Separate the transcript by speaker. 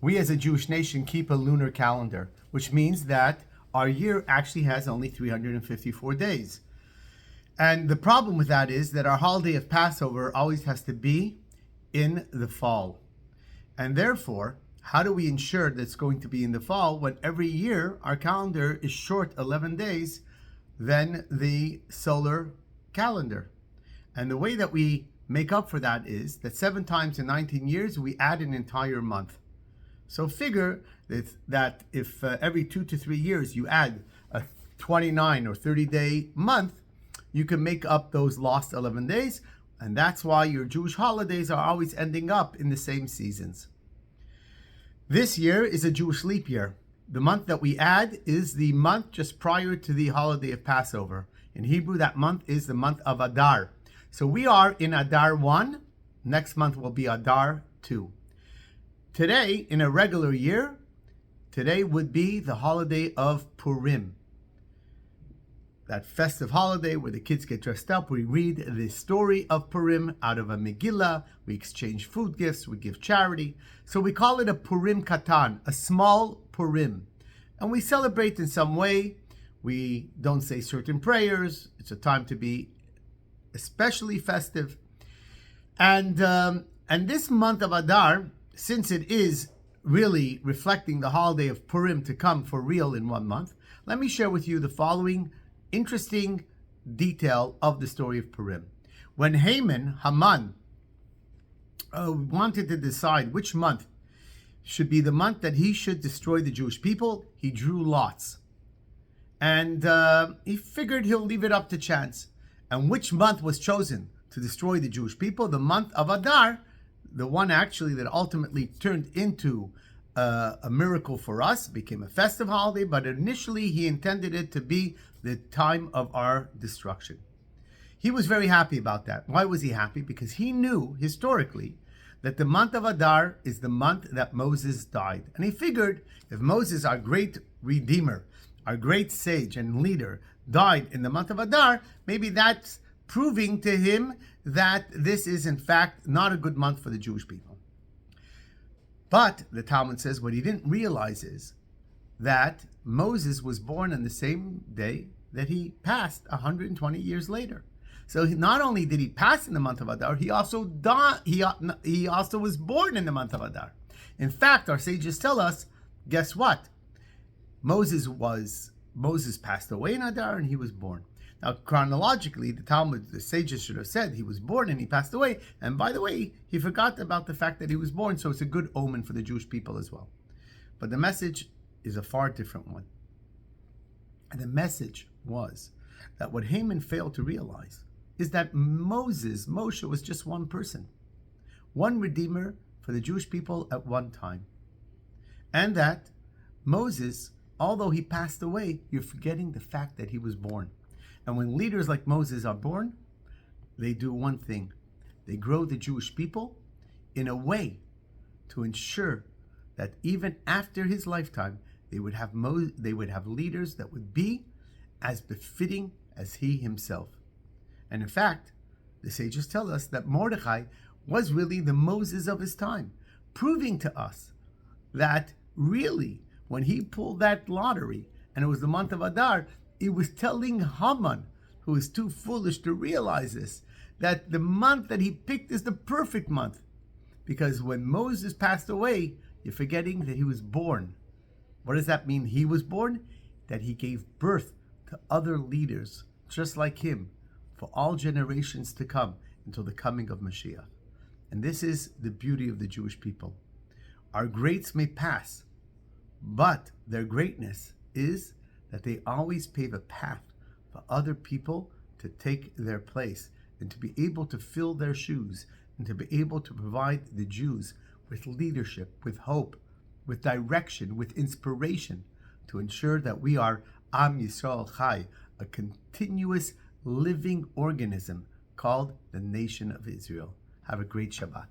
Speaker 1: We as a Jewish nation keep a lunar calendar, which means that our year actually has only 354 days. And the problem with that is that our holiday of Passover always has to be in the fall. And therefore, how do we ensure that it's going to be in the fall when every year our calendar is short 11 days than the solar calendar? And the way that we make up for that is that 7 times in 19 years, we add an entire month. So figure that if every 2 to 3 years you add a 29 or 30-day month, you can make up those lost 11 days. And that's why your Jewish holidays are always ending up in the same seasons. This year is a Jewish leap year. The month that we add is the month just prior to the holiday of Passover. In Hebrew, that month is the month of Adar. So we are in Adar 1. Next month will be Adar 2. Today, in a regular year, today would be the holiday of Purim. That festive holiday where the kids get dressed up. We read the story of Purim out of a Megillah. We exchange food gifts. We give charity. So we call it a Purim Katan, a small Purim. And we celebrate in some way. We don't say certain prayers. It's a time to be especially festive. And this month of Adar, since it is really reflecting the holiday of Purim to come for real in 1 month, let me share with you the following interesting detail of the story of Purim. When Haman wanted to decide which month should be the month that he should destroy the Jewish people, he drew lots. And he figured he'll leave it up to chance. And which month was chosen to destroy the Jewish people? The month of Adar, the one actually that ultimately turned into a miracle for us, became a festive holiday, but initially he intended it to be the time of our destruction. He was very happy about that. Why was he happy? Because he knew historically that the month of Adar is the month that Moses died. And he figured if Moses, our great redeemer, our great sage and leader, died in the month of Adar, maybe that's proving to him that this is in fact not a good month for the Jewish people. But the Talmud says what he didn't realize is that Moses was born on the same day that he passed 120 years later. So not only did he pass in the month of Adar, he also died. He also was born in the month of Adar. In fact, our sages tell us, guess what? Moses passed away in Adar and he was born. Now, chronologically, the sages should have said he was born and he passed away. And by the way, he forgot about the fact that he was born, so it's a good omen for the Jewish people as well. But the message is a far different one. And the message was that what Haman failed to realize is that Moshe was just one person, one redeemer for the Jewish people at one time. And that Moses, although he passed away, you're forgetting the fact that he was born. And when leaders like Moses are born, they do one thing. They grow the Jewish people in a way to ensure that even after his lifetime, they would have leaders that would be as befitting as he himself. And in fact, the sages tell us that Mordechai was really the Moses of his time, proving to us that really, when he pulled that lottery, and it was the month of Adar, he was telling Haman, who is too foolish to realize this, that the month that he picked is the perfect month. Because when Moses passed away, you're forgetting that he was born. What does that mean? He was born? That he gave birth to other leaders, just like him, for all generations to come until the coming of Mashiach. And this is the beauty of the Jewish people. Our greats may pass, but their greatness is that they always pave a path for other people to take their place and to be able to fill their shoes and to be able to provide the Jews with leadership, with hope, with direction, with inspiration to ensure that we are Am Yisrael Chai, a continuous living organism called the nation of Israel. Have a great Shabbat.